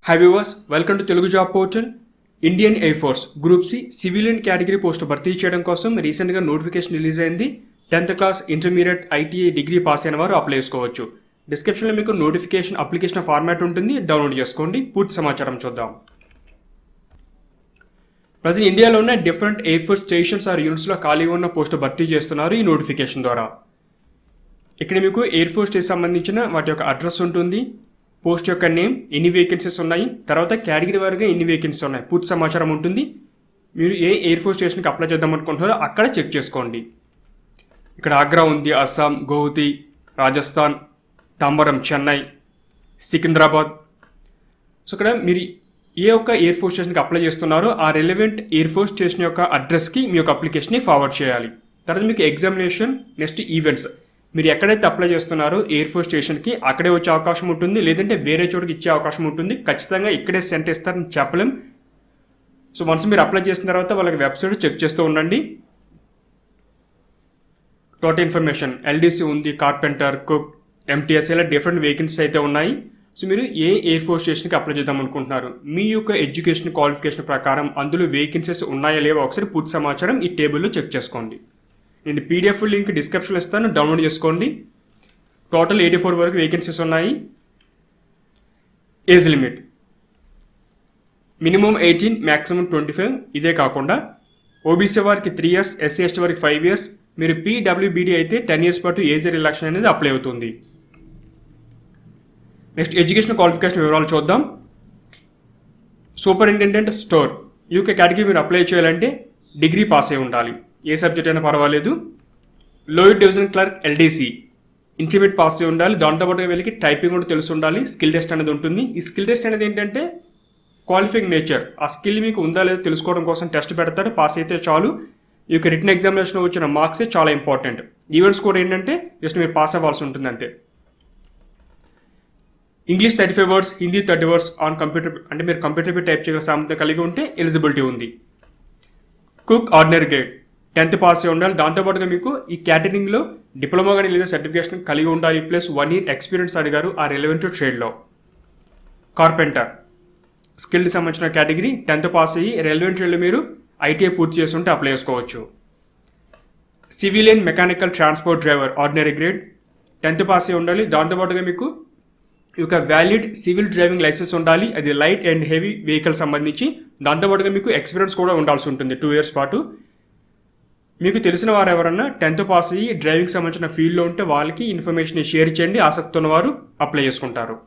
High viewers, welcome to Telugu job portal. Indian air force group C civilian category post భర్తీ చేయడం కోసం రీసెంట్గా notification release అయింది. 10th class, intermediate, ITI, degree pass అయిన వారు apply చేసుకోవచ్చు. డిస్క్రిప్షన్లో మీకు నోటిఫికేషన్ అప్లికేషన్ ఫార్మాట్ ఉంటుంది, డౌన్లోడ్ చేసుకోండి. పూర్తి సమాచారం చూద్దాం. ప్రజెంట్ ఇండియాలో ఉన్న different air force stations or యూనిట్స్లో ఖాళీగా ఉన్న పోస్టు భర్తీ చేస్తున్నారు ఈ నోటిఫికేషన్ ద్వారా. ఇక్కడ మీకు ఎయిర్ ఫోర్స్ స్టేషన్ సంబంధించిన వాటి యొక్క అడ్రస్ ఉంటుంది, పోస్ట్ యొక్క నేమ్, ఎన్ని వేకెన్సీస్ ఉన్నాయి, తర్వాత కేటగిరీ వారిగా ఎన్ని వేకెన్సీస్ ఉన్నాయి, పూర్తి సమాచారం ఉంటుంది. మీరు ఏ ఎయిర్ ఫోర్స్ స్టేషన్కి అప్లై చేద్దాం అనుకుంటున్నారో అక్కడ చెక్ చేసుకోండి. ఇక్కడ ఆగ్రా ఉంది, అస్సాం, గౌహతి, రాజస్థాన్, తాంబరం, చెన్నై, సికింద్రాబాద్. సో ఇక్కడ మీరు ఏ ఒక్క ఎయిర్ ఫోర్స్ స్టేషన్కి అప్లై చేస్తున్నారో ఆ రిలవెంట్ ఎయిర్ ఫోర్స్ స్టేషన్ యొక్క అడ్రస్కి మీ యొక్క అప్లికేషన్ని ఫార్వర్డ్ చేయాలి. తర్వాత మీకు ఎగ్జామినేషన్, నెక్స్ట్ ఈవెంట్స్, మీరు ఎక్కడైతే అప్లై చేస్తున్నారో ఎయిర్ ఫోర్స్ స్టేషన్కి అక్కడే వచ్చే అవకాశం ఉంటుంది, లేదంటే వేరే చోటుకి ఇచ్చే అవకాశం ఉంటుంది. ఖచ్చితంగా ఇక్కడే సెంట్ ఇస్తారని చెప్పలేం. సో వన్స్ మీరు అప్లై చేసిన తర్వాత వాళ్ళకి వెబ్సైట్ చెక్ చేస్తూ ఉండండి. టోటల్ ఇన్ఫర్మేషన్, ఎల్డీసీ ఉంది, కార్పెంటర్, కుక్, ఎంటీఎస్, ఇలా డిఫరెంట్ వేకెన్సీస్ అయితే ఉన్నాయి. సో మీరు ఏ ఎయిర్ ఫోర్స్ స్టేషన్కి అప్లై చేద్దాం అనుకుంటున్నారు, మీ యొక్క ఎడ్యుకేషన్ క్వాలిఫికేషన్ ప్రకారం అందులో వేకెన్సీస్ ఉన్నాయా లేవో ఒకసారి పూర్తి సమాచారం ఈ టేబుల్లో చెక్ చేసుకోండి. నేను పీడిఎఫ్ లింక్ డిస్క్రిప్షన్లో ఇస్తాను, డౌన్లోడ్ చేసుకోండి. టోటల్ 84 వరకు వేకెన్సీస్ ఉన్నాయి. Age limit minimum 18, maximum 25. ఇదే కాకుండా ఓబీసీ వారికి 3 years, ఎస్సీ ఎస్టీ వారికి 5 years, మీరు పీడబ్ల్యూబీడీ అయితే 10 years పాటు ఏజ్ రిలాక్షన్ అనేది అప్లై అవుతుంది. నెక్స్ట్ ఎడ్యుకేషన్ క్వాలిఫికేషన్ వివరాలు చూద్దాం. సూపరింటెండెంట్ స్టోర్ యూకే కేటగిరీ మీరు అప్లై చేయాలంటే డిగ్రీ పాస్ అయి ఉండాలి, ఏ సబ్జెక్ట్ అయినా పర్వాలేదు. Lower division clerk, LDC, intermediate pass అయి ఉండాలి. దాంతోపాటుగా వీళ్ళకి టైపింగ్ కూడా తెలిసి ఉండాలి. స్కిల్ టెస్ట్ అనేది ఉంటుంది. ఈ స్కిల్ టెస్ట్ అనేది ఏంటంటే క్వాలిఫైయింగ్ నేచర్, ఆ స్కిల్ మీకు ఉందా లేదో తెలుసుకోవడం కోసం టెస్ట్ పెడతారు. పాస్ అయితే చాలు. ఈ యొక్క రిటన్ ఎగ్జామినేషన్ వచ్చిన మార్క్సే చాలా ఇంపార్టెంట్. ఈవెంట్స్ కూడా ఏంటంటే జస్ట్ మీరు పాస్ అవ్వాల్సి ఉంటుంది అంతే. English 35 words, Hindi 30 words on computer, అంటే మీరు కంప్యూటర్ టైప్ చేయగల సామర్థ్యం కలిగి ఉంటే ఎలిజిబిలిటీ ఉంది. Cook, ordinary grade, 10th pass అయి ఉండాలి. దాంతోపాటుగా మీకు ఈ కేటరింగ్లో డిప్లొమా కానీ లేదా సర్టిఫికేషన్ కలిగి ఉండాలి, ప్లస్ 1 year ఎక్స్పీరియన్స్ అడిగారు ఆ రిలవెంట్ ట్రేడ్లో. కార్పెంటర్ స్కిల్కి సంబంధించిన కేటగిరీ, 10th పాస్ అయ్యి రిలవెంట్ ట్రేడ్లో మీరు ఐటీఐ పూర్తి చేస్తుంటే అప్లై చేసుకోవచ్చు. Civilian mechanical transport driver, ordinary grade, 10th pass అయి ఉండాలి. దాంతోపాటుగా మీకు ఈ యొక్క వ్యాలిడ్ సివిల్ డ్రైవింగ్ లైసెన్స్ ఉండాలి, అది లైట్ అండ్ హెవీ వెహికల్ సంబంధించి. దాంతోపాటుగా మీకు ఎక్స్పీరియన్స్ కూడా ఉండాల్సి ఉంటుంది 2 years పాటు. మీకు తెలిసిన వారు ఎవరన్నా 10th పాస్ అయ్యి డ్రైవింగ్ సంబంధించిన ఫీల్డ్లో ఉంటే వాళ్ళకి ఇన్ఫర్మేషన్ షేర్ చేయండి, ఆసక్తి ఉన్నవారు అప్లై చేసుకుంటారు.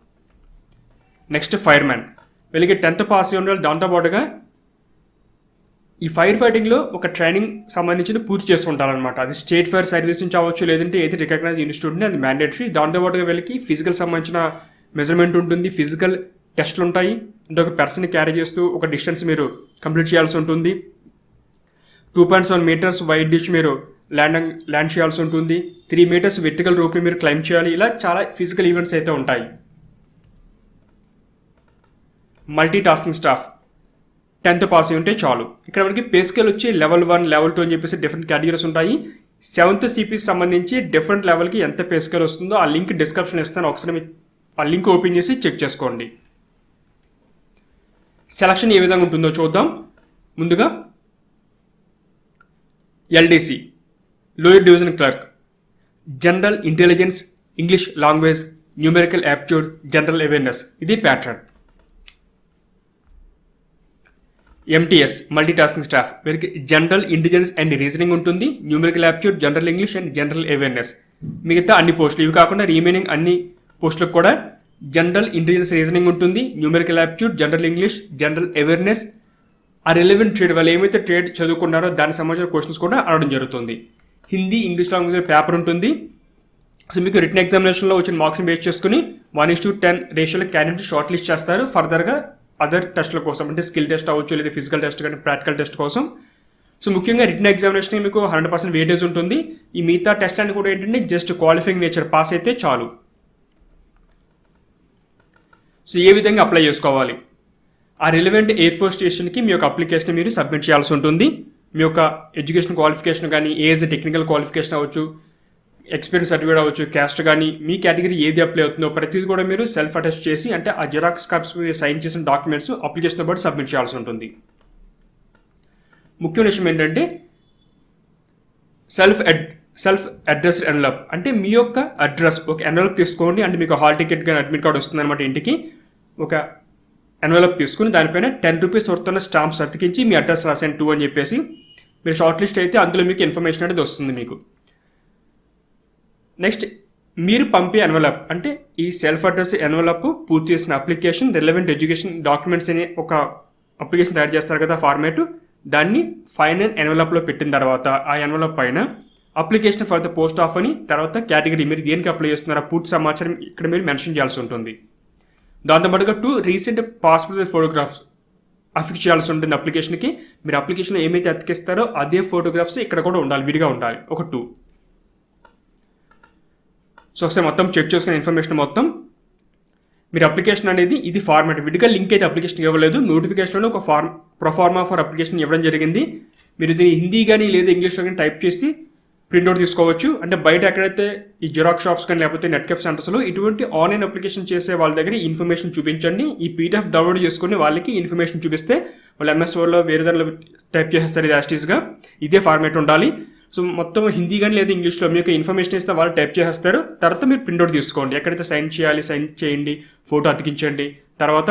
నెక్స్ట్ ఫైర్మ్యాన్, వీళ్ళకి 10th పాస్ అయ్యి ఉండాలి. దాంతోపాటుగా ఈ ఫైర్ ఫైటింగ్లో ఒక ట్రైనింగ్ సంబంధించిన పూర్తి చేసుకుంటారనమాట. అది స్టేట్ ఫైర్ సర్వీస్ నుంచి అవ్వచ్చు, లేదంటే ఏది రికగ్నైజ్ ఇన్స్టిట్యూట్ ఉంది, అది మ్యాండేటరీ. దాంతోపాటుగా వీళ్ళకి ఫిజికల్ సంబంధించిన మెజర్మెంట్ ఉంటుంది, ఫిజికల్ టెస్ట్లు ఉంటాయి. అంటే ఒక పర్సన్ క్యారీ చేస్తూ ఒక డిస్టెన్స్ మీరు కంప్లీట్ చేయాల్సి ఉంటుంది. 2.7 meters వైడ్ డిష్ మీరు ల్యాండ్ చేయాల్సి ఉంటుంది. 3 meters వెర్టికల్ రూప్ని మీరు క్లైమ్ చేయాలి. ఇలా చాలా ఫిజికల్ ఈవెంట్స్ అయితే ఉంటాయి. Multi tasking staff, 10th pass అయి ఉంటే చాలు. ఇక్కడ మనకి పే స్కేల్ వచ్చి level 1, level 2 అని చెప్పేసి డిఫరెంట్ కేటగిరీస్ ఉంటాయి. 7th CP సంబంధించి డిఫరెంట్ లెవెల్కి ఎంత పే స్కేల్ వస్తుందో ఆ లింక్ డిస్క్రిప్షన్ ఇస్తాను, ఒకసారి ఆ లింక్ ఓపెన్ చేసి చెక్ చేసుకోండి. సెలక్షన్ ఏ విధంగా ఉంటుందో చూద్దాం. ముందుగా LDC, lower division clerk, general intelligence, English language, numerical aptitude, general awareness, ఇది pattern. MTS, multi tasking staff, వీరికి జనరల్ ఇంటెలిజెన్స్ అండ్ రీజనింగ్ ఉంటుంది, numerical aptitude, general English and general awareness. మిగతా అన్ని పోస్టులు, ఇవి కాకుండా రిమైనింగ్ అన్ని పోస్టులకు కూడా జనరల్ ఇంటెలిజెన్స్, రీజనింగ్ ఉంటుంది, numerical aptitude, general English, general awareness. ఆ రిలవెంట్ ట్రేడ్, వాళ్ళు ఏమైతే ట్రేడ్ చదువుకున్నారో దానికి సంబంధించిన క్వశ్చన్స్ కూడా అడగడం జరుగుతుంది. హిందీ, ఇంగ్లీష్ లాంగ్వేజ్ పేపర్ ఉంటుంది. సో మీకు రిటన్ ఎగ్జామినేషన్లో వచ్చిన మార్క్స్ని బేస్ చేసుకుని 1:10 రేషియోలో క్యాండిడేట్ షార్ట్ లిస్ట్ చేస్తారు. ఫర్దర్గా అదర్ టెస్ట్ల కోసం, అంటే స్కిల్ టెస్ట్ అవ్వచ్చు, లేదా ఫిజికల్ టెస్ట్ కానీ ప్రాక్టికల్ టెస్ట్ కోసం. సో ముఖ్యంగా రిటన్ ఎగ్జామినేషన్ మీకు 100% వెయిటేజ్ ఉంటుంది. ఈ మిగతా టెస్ట్ అని కూడా ఏంటంటే జస్ట్ క్వాలిఫైయింగ్ నేచర్, పాస్ అయితే చాలు. సో ఏ విధంగా అప్లై చేసుకోవాలి, ఆ రిలవెంట్ ఎయిర్ ఫోర్స్ స్టేషన్కి మీ యొక్క అప్లికేషన్ మీరు సబ్మిట్ చేయాల్సి ఉంటుంది. మీ యొక్క ఎడ్యుకేషన్ క్వాలిఫికేషన్ కానీ, ఏజ్, టెక్నికల్ క్వాలిఫికేషన్ అవ్వచ్చు, ఎక్స్పీరియన్స్ సర్టిఫికేట్ అవ్వచ్చు, క్యాస్ట్ కానీ మీ కేటగిరీ ఏది అప్లై అవుతుందో ప్రతిదీ కూడా మీరు సెల్ఫ్ అటెస్ట్ చేసి అంటే ఆ జిరాక్స్ కాపీస్ మీద సైన్ చేసిన డాక్యుమెంట్స్ అప్లికేషన్తో పాటు సబ్మిట్ చేయాల్సి ఉంటుంది. ముఖ్యమైన విషయం ఏంటంటే సెల్ఫ్ అడ్రస్ ఎన్వలప్ అంటే మీ యొక్క అడ్రస్ ఒక ఎన్వలప్ తీసుకోండి. అంటే మీకు హాల్ టికెట్ కానీ అడ్మిట్ కార్డు వస్తుంది అనమాట. ఇంటికి ఒక ఎన్వలప్ తీసుకుని దానిపైన 10 రూపీస్ వస్తున్న స్టాంప్స్ అతికించి మీ అడ్రస్ రాసాను 2 అని చెప్పేసి మీరు షార్ట్ లిస్ట్ అయితే అందులో మీకు ఇన్ఫర్మేషన్ అనేది వస్తుంది మీకు. నెక్స్ట్ మీరు పంపే ఎన్వలప్ అంటే ఈ సెల్ఫ్ అడ్రస్ ఎన్వలప్ పూర్తి చేసిన అప్లికేషన్ రిలవెంట్ ఎడ్యుకేషన్ డాక్యుమెంట్స్ అనే ఒక అప్లికేషన్ తయారు చేస్తారు కదా ఫార్మేట్, దాన్ని ఫైనల్ ఎన్వలప్లో పెట్టిన తర్వాత ఆ ఎన్వలప్ పైన application for the post of అని తర్వాత కేటగిరీ మీరు దేనికి అప్లై చేస్తున్నారో పూర్తి సమాచారం ఇక్కడ మీరు మెన్షన్ చేయాల్సి ఉంటుంది. దాంతోపాటుగా 2 recent passport size photographs affix చేయాల్సి ఉంటుంది అప్లికేషన్కి. మీరు అప్లికేషన్లో ఏమైతే అతికిస్తారో అదే ఫోటోగ్రాఫ్స్ ఇక్కడ కూడా ఉండాలి, విడిగా ఉండాలి ఒక 2. సో ఒకసారి మొత్తం చెక్ చేసుకునే ఇన్ఫర్మేషన్ మొత్తం మీరు అప్లికేషన్ అనేది ఇది ఫార్మాట్ విడిగా లింక్ అయితే అప్లికేషన్ ఇవ్వలేదు. నోటిఫికేషన్లో ఒక ప్రొఫార్మా ఫర్ అప్లికేషన్ ఇవ్వడం జరిగింది. మీరు దీన్ని హిందీ కానీ లేదా ఇంగ్లీష్లో కానీ టైప్ చేసి ప్రింట్అవుట్ తీసుకోవచ్చు. అంటే బయట ఎక్కడైతే ఈ జిరాక్స్ షాప్స్ కానీ లేకపోతే నెట్కెఫ్ సెంటర్స్లో ఇటువంటి ఆన్లైన్ అప్లికేషన్ చేసే వాళ్ళ దగ్గర ఇన్ఫర్మేషన్ చూపించండి. ఈ పీడిఎఫ్ డౌన్లోడ్ చేసుకుని వాళ్ళకి ఇన్ఫర్మేషన్ చూపిస్తే వాళ్ళు ఎంఎస్ వర్డ్లో వేరే దానిలో టైప్ చేస్తారు. ఇది యాస్టీస్గా ఇదే ఫార్మాట్ ఉండాలి. సో మొత్తం హిందీ కానీ లేదా ఇంగ్లీష్లో మీకు ఇన్ఫర్మేషన్ ఇస్తే వాళ్ళు టైప్ చేస్తారు. తర్వాత మీరు ప్రింట్అవుట్ తీసుకోండి. ఎక్కడైతే సైన్ చేయాలి సైన్ చేయండి, ఫోటో అతికించండి. తర్వాత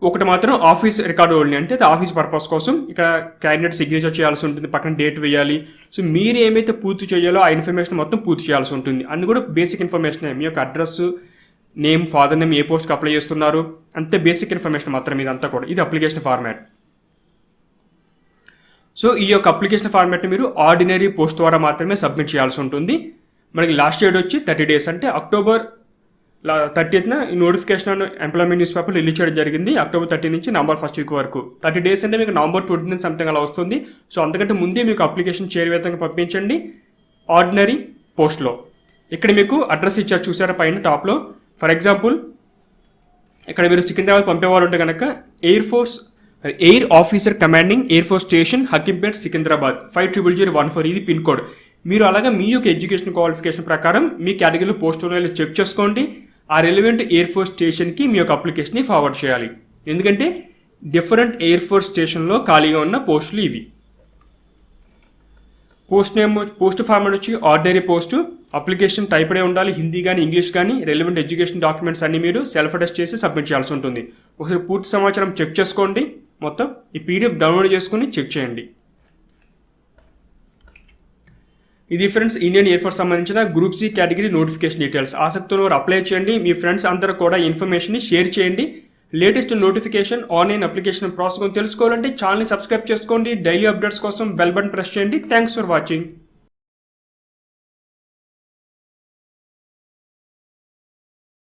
ఒకటి మాత్రం ఆఫీస్ రికార్డు ఓన్లీ అంటే ఆఫీస్ పర్పస్ కోసం ఇక్కడ క్యాండిడేట్ సిగ్నేచర్ చేయాల్సి ఉంటుంది, పక్కన డేట్ వేయాలి. సో మీరు ఏమైతే పూర్తి చేయాలో ఆ ఇన్ఫర్మేషన్ మొత్తం పూర్తి చేయాల్సి ఉంటుంది. అన్ని కూడా బేసిక్ ఇన్ఫర్మేషన్, మీ యొక్క అడ్రస్, నేమ్, ఫాదర్ నేమ్, ఏ పోస్ట్కి అప్లై చేస్తున్నారు, అంతే బేసిక్ ఇన్ఫర్మేషన్ మాత్రం ఇదంతా కూడా. ఇది అప్లికేషన్ ఫార్మాట్. సో ఈ యొక్క అప్లికేషన్ ఫార్మాట్ని మీరు ఆర్డినరీ పోస్ట్ ద్వారా మాత్రమే సబ్మిట్ చేయాల్సి ఉంటుంది. మనకి లాస్ట్ డేట్ వచ్చి 30 days అంటే అక్టోబర్ 30th ఈ notification employment news paper release చేయడం జరిగింది. అక్టోబర్ 30 నుంచి నవంబర్ 1st వీక్ వరకు 30 days అంటే మీకు నవంబర్ 29 సంథింగ్ అలా వస్తుంది. సో అంతకంటే ముందే మీకు అప్లికేషన్ చేరువేతంగా పంపించండి ఆర్డినరీ పోస్ట్లో. ఇక్కడ మీకు అడ్రస్ ఇచ్చారు చూసారా పైన టాప్లో. ఫర్ ఎగ్జాంపుల్ ఇక్కడ మీరు సికింద్రాబాద్ పంపేవాళ్ళు ఉంటే కనుక air officer commanding air force station Hakimpet Secunderabad 500014 ఇది పిన్ కోడ్. మీరు అలాగా మీ యొక్క ఎడ్యుకేషన్ క్వాలిఫికేషన్ ప్రకారం మీ కేటగిరీలో పోస్ట్ ఉన్నాయో చెక్ చేసుకోండి. ఆ రెలవెంట్ ఎయిర్ ఫోర్స్ స్టేషన్కి మీ యొక్క అప్లికేషన్ని ఫార్వర్డ్ చేయాలి. ఎందుకంటే డిఫరెంట్ ఎయిర్ ఫోర్స్ స్టేషన్లో ఖాళీగా ఉన్న పోస్టులు ఇవి. పోస్ట్ ఫార్మాట్ వచ్చి ఆర్డినరీ పోస్టు, అప్లికేషన్ టైప్డే ఉండాలి, హిందీ కానీ ఇంగ్లీష్ కానీ, రెలవెంట్ ఎడ్యుకేషన్ డాక్యుమెంట్స్ అన్ని మీరు సెల్ఫ్ అటెస్ట్ చేసి సబ్మిట్ చేయాల్సి ఉంటుంది. ఒకసారి పూర్తి సమాచారం చెక్ చేసుకోండి. మొత్తం ఈ పీడిఎఫ్ డౌన్లోడ్ చేసుకుని చెక్ చేయండి. ఇది ఫ్రెండ్స్ ఇండియన్ ఎయిర్ ఫోర్స్ సంబంధించిన group C category notification details. ఆసక్తితో అప్లై చేయండి. మీ ఫ్రెండ్స్ అందరూ కూడా ఇన్ఫర్మేషన్ని షేర్ చేయండి. Latest notification online application process తెలుసుకోవాలంటే ఛానల్ని సబ్స్క్రైబ్ చేసుకోండి. డైలీ అప్డేట్స్ కోసం బెల్ బటన్ ప్రెస్ చేయండి. Thanks for watching.